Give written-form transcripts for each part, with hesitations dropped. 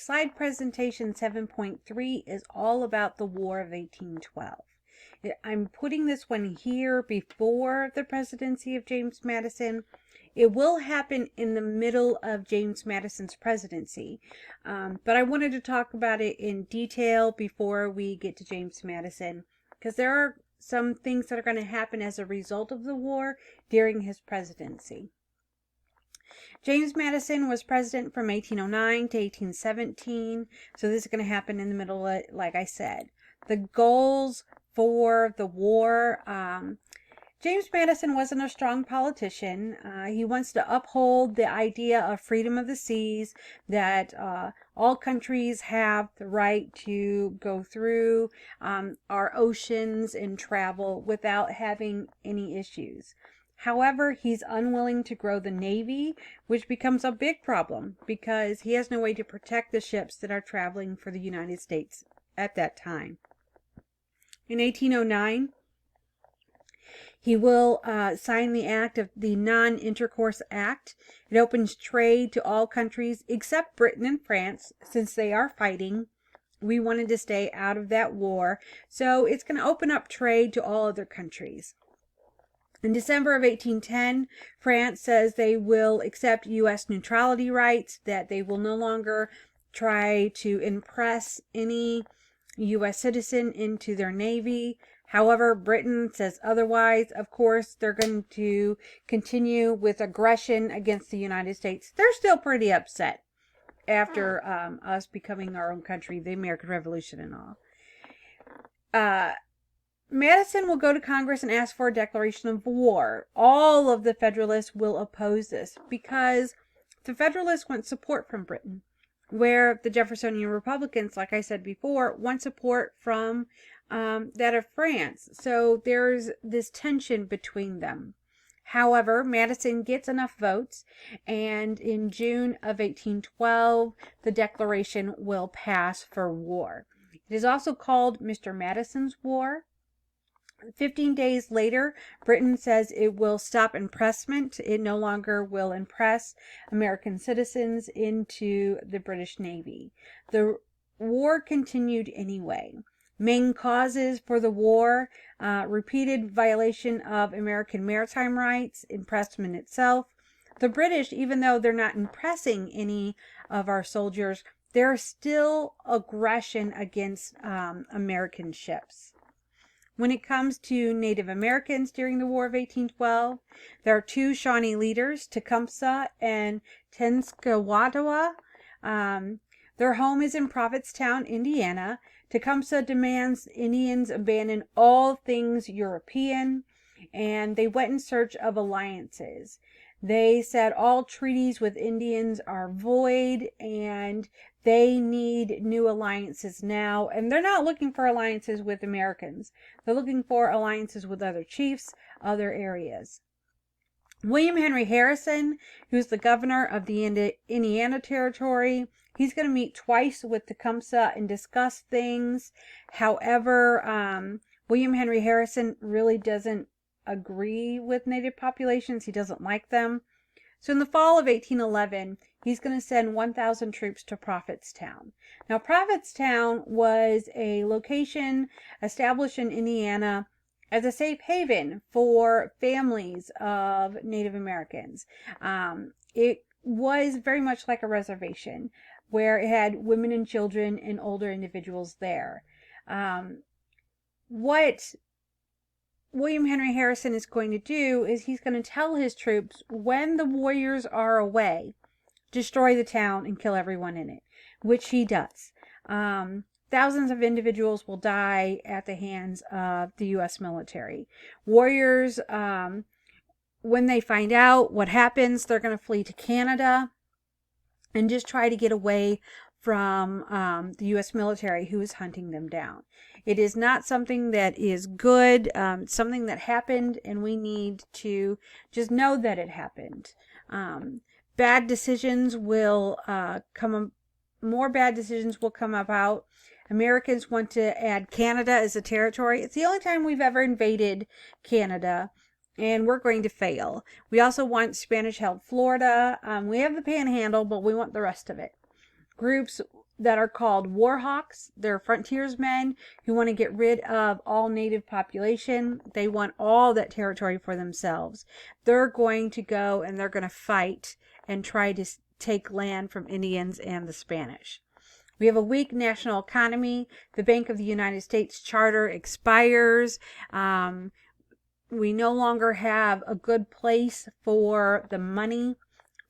Slide presentation 7.3 is all about the War of 1812. I'm putting this one here before the presidency of James Madison. It will happen in the middle of James Madison's presidency, but I wanted to talk about it in detail before we get to James Madison, because there are some things that are going to happen as a result of the war during his presidency. James Madison was president from 1809 to 1817, so this is going to happen in the middle, like I said. The goals for the war, James Madison wasn't a strong politician. He wants to uphold the idea of freedom of the seas, that all countries have the right to go through our oceans and travel without having any issues. However, he's unwilling to grow the Navy, which becomes a big problem because he has no way to protect the ships that are traveling for the United States at that time. In 1809, he will sign the act of the Non-Intercourse Act. It opens trade to all countries except Britain and France, since they are fighting. We wanted to stay out of that war, so it's going to open up trade to all other countries. In December of 1810, France says they will accept U.S. neutrality rights, that they will no longer try to impress any U.S. citizen into their navy. However, Britain says otherwise. Of course, they're going to continue with aggression against the United States. They're still pretty upset after us becoming our own country, the American Revolution and all. Madison will go to Congress and ask for a declaration of war. All of the Federalists will oppose this because the Federalists want support from Britain, where the Jeffersonian Republicans, like I said before, want support from that of France. So there's this tension between them. However, Madison gets enough votes, and in June of 1812, the declaration will pass for war. It is also called Mr. Madison's War. 15 days later, Britain says it will stop impressment. It no longer will impress American citizens into the British Navy. The war continued anyway. Main causes for the war: repeated violation of American maritime rights, impressment itself. The British, even though they're not impressing any of our soldiers, there's still aggression against American ships. When it comes to Native Americans during the War of 1812, there are two Shawnee leaders, Tecumseh and Tenskwatawa. Their home is in Prophetstown, Indiana. Tecumseh demands Indians abandon all things European, and they went in search of alliances. They said all treaties with Indians are void and they need new alliances now. And they're not looking for alliances with Americans. They're looking for alliances with other chiefs, other areas. William Henry Harrison, who's the governor of the Indiana Territory, he's going to meet twice with Tecumseh and discuss things. However, William Henry Harrison really doesn't agree with native populations. He doesn't like them. So in the fall of 1811, he's going to send 1,000 troops to Prophetstown. Now, Prophetstown was a location established in Indiana as a safe haven for families of Native Americans. It was very much like a reservation where it had women and children and older individuals there. What William Henry Harrison is going to do is he's going to tell his troops, when the warriors are away, destroy the town and kill everyone in it, which he does. Thousands of individuals will die at the hands of the U.S. military. Warriors, when they find out what happens, they're going to flee to Canada and just try to get away from the U.S. military who is hunting them down. It is not something that is good. It's something that happened, and we need to just know that it happened. Bad decisions will more bad decisions will come about. Americans want to add Canada as a territory. It's the only time we've ever invaded Canada, and we're going to fail. We also want Spanish-held Florida. We have the Panhandle, but we want the rest of it. groups that are called war hawks. They're frontiersmen who want to get rid of all native population. They want all that territory for themselves. They're going to go and they're going to fight and try to take land from Indians and the Spanish. We have a weak national economy. The Bank of the United States charter expires. We no longer have a good place for the money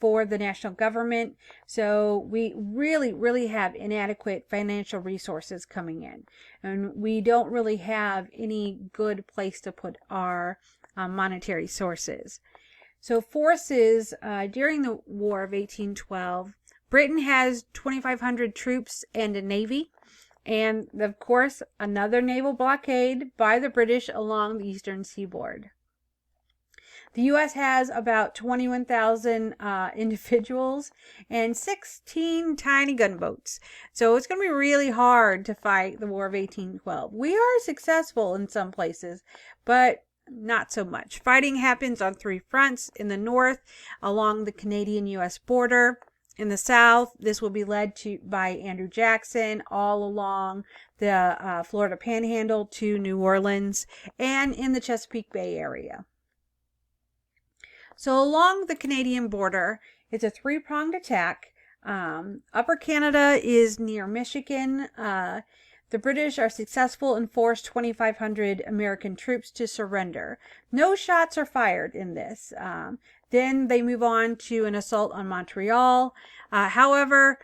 for the national government. So we really have inadequate financial resources coming in. And we don't really have any good place to put our monetary sources. So forces during the War of 1812, Britain has 2,500 troops and a navy. And of course, another naval blockade by the British along the eastern seaboard. The U.S. has about 21,000 individuals and 16 tiny gunboats. So it's going to be really hard to fight the War of 1812. We are successful in some places, but not so much. Fighting happens on 3 fronts. In the north, along the Canadian-U.S. border. In the south, this will be led by Andrew Jackson all along the Florida Panhandle to New Orleans and in the Chesapeake Bay area. So along the Canadian border, it's a 3-pronged attack. Upper Canada is near Michigan. The British are successful and force 2,500 American troops to surrender. No shots are fired in this. Then they move on to an assault on Montreal. However,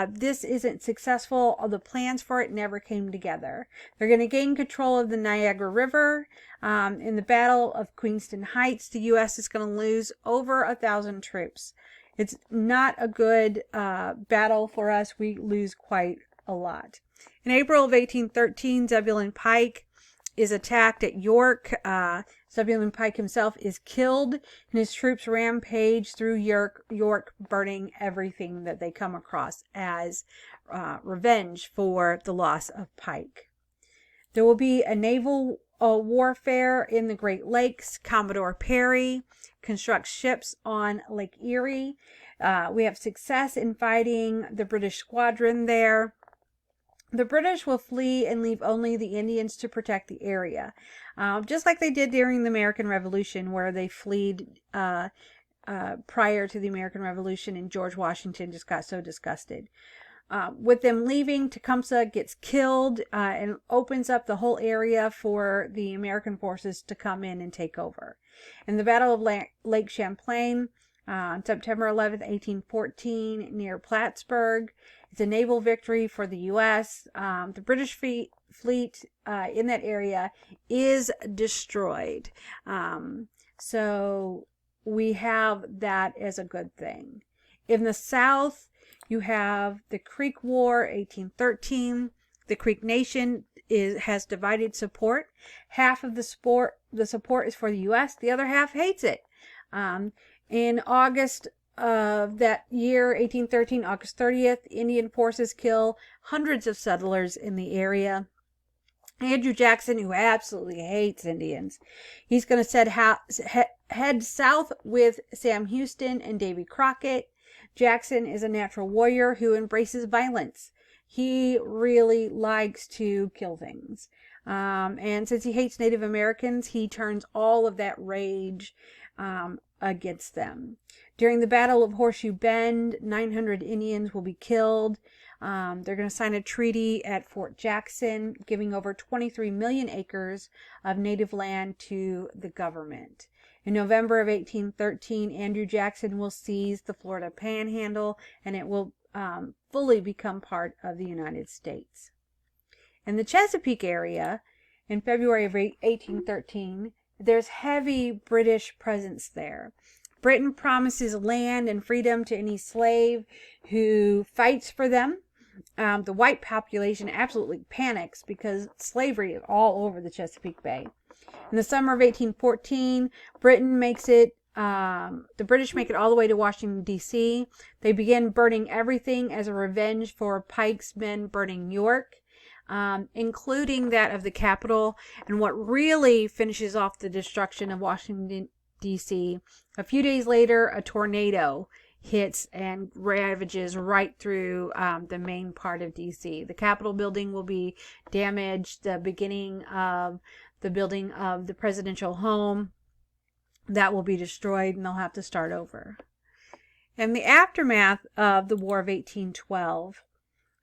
this isn't successful. All the plans for it never came together. They're going to gain control of the Niagara River. In the Battle of Queenston Heights, the U.S. is going to lose over 1,000 troops. It's not a good battle for us. We lose quite a lot. In April of 1813, Zebulon Pike is attacked at York. Zebulon Pike himself is killed, and his troops rampage through York, burning everything that they come across as revenge for the loss of Pike. There will be a naval warfare in the Great Lakes. Commodore Perry constructs ships on Lake Erie. We have success in fighting the British squadron there. The British will flee and leave only the Indians to protect the area, just like they did during the American Revolution, where they fled prior to the American Revolution, and George Washington just got so disgusted. With them leaving, Tecumseh gets killed and opens up the whole area for the American forces to come in and take over. In the Battle of Lake Champlain, on September 11th, 1814, near Plattsburgh, it's a naval victory for the U.S. The British fleet in that area is destroyed. So we have that as a good thing. In the South, you have the Creek War, 1813. The Creek Nation has divided support. Half of the support is for the U.S. The other half hates it. In August of that year, 1813, August 30th, Indian forces kill hundreds of settlers in the area. Andrew Jackson, who absolutely hates Indians, he's going to head south with Sam Houston and Davy Crockett. Jackson is a natural warrior who embraces violence. He really likes to kill things. And since he hates Native Americans, he turns all of that rage against them. During the Battle of Horseshoe Bend, 900 Indians will be killed. They're going to sign a treaty at Fort Jackson, giving over 23 million acres of native land to the government. In November of 1813, Andrew Jackson will seize the Florida Panhandle, and it will fully become part of the United States. In the Chesapeake area, in February of 1813, there's heavy British presence there. Britain promises land and freedom to any slave who fights for them. The white population absolutely panics because slavery is all over the Chesapeake Bay. In the summer of 1814, the British make it all the way to Washington, D.C. They begin burning everything as a revenge for Pike's men burning York, including that of the Capitol. And what really finishes off the destruction of Washington, D.C., a few days later, a tornado hits and ravages right through the main part of DC. The Capitol building will be damaged. The beginning of the building of the presidential home, that will be destroyed, and they'll have to start over. In the aftermath of the War of 1812,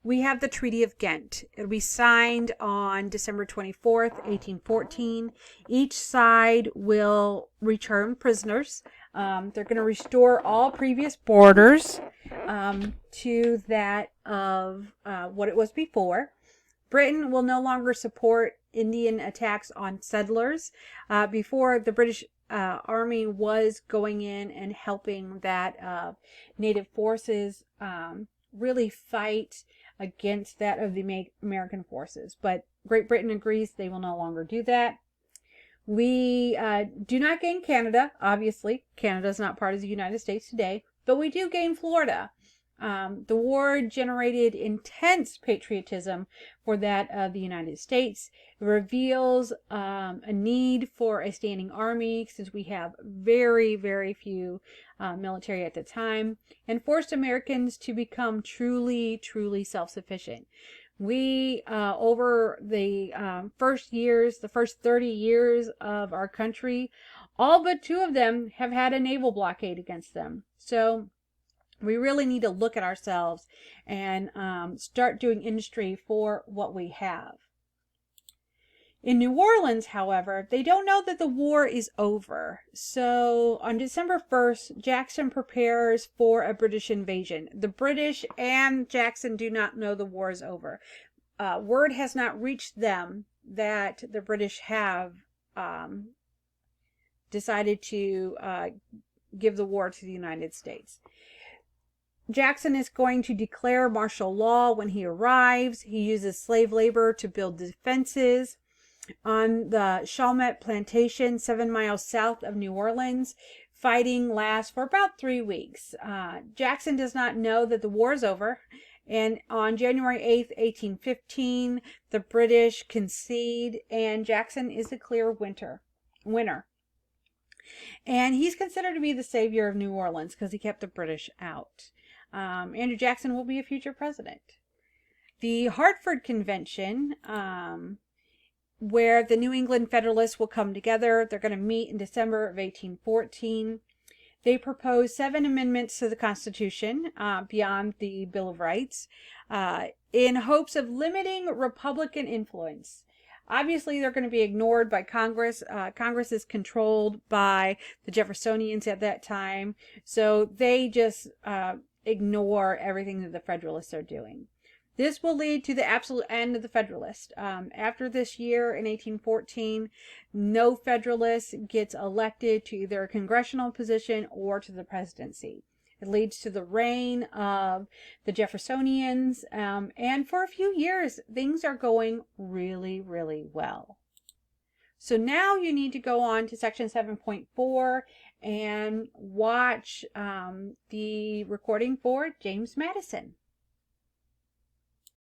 we have the Treaty of Ghent. It'll be signed on December 24th, 1814. Each side will return prisoners. They're going to restore all previous borders to that of what it was before. Britain will no longer support Indian attacks on settlers. Before, the British Army was going in and helping that native forces really fight against that of the American forces. But Great Britain agrees they will no longer do that. We do not gain Canada. Obviously, Canada is not part of the United States today, but we do gain Florida. The war generated intense patriotism for that of the United States. It reveals a need for a standing army, since we have very, very few military at the time, and forced Americans to become truly, truly self-sufficient. We, over the first 30 years of our country, all but 2 of them have had a naval blockade against them. So we really need to look at ourselves and start doing industry for what we have. In New Orleans, however, they don't know that the war is over. So on December 1st, Jackson prepares for a British invasion. The British and Jackson do not know the war is over. Word has not reached them that the British have decided to give the war to the United States. Jackson is going to declare martial law when he arrives. He uses slave labor to build defenses. On the Chalmette Plantation, 7 miles south of New Orleans, fighting lasts for about 3 weeks. Jackson does not know that the war is over. And on January 8th, 1815, the British concede, and Jackson is the clear winner. And he's considered to be the savior of New Orleans because he kept the British out. Andrew Jackson will be a future president. The Hartford Convention, where the New England Federalists will come together, they're going to meet in December of 1814. They propose 7 amendments to the Constitution beyond the Bill of Rights in hopes of limiting Republican influence. Obviously, they're going to be ignored by Congress. Congress is controlled by the Jeffersonians at that time, so they just ignore everything that the Federalists are doing. This will lead to the absolute end of the Federalist. After this year in 1814, no Federalist gets elected to either a congressional position or to the presidency. It leads to the reign of the Jeffersonians, and for a few years, things are going really, really well. So now you need to go on to section 7.4 and watch the recording for James Madison.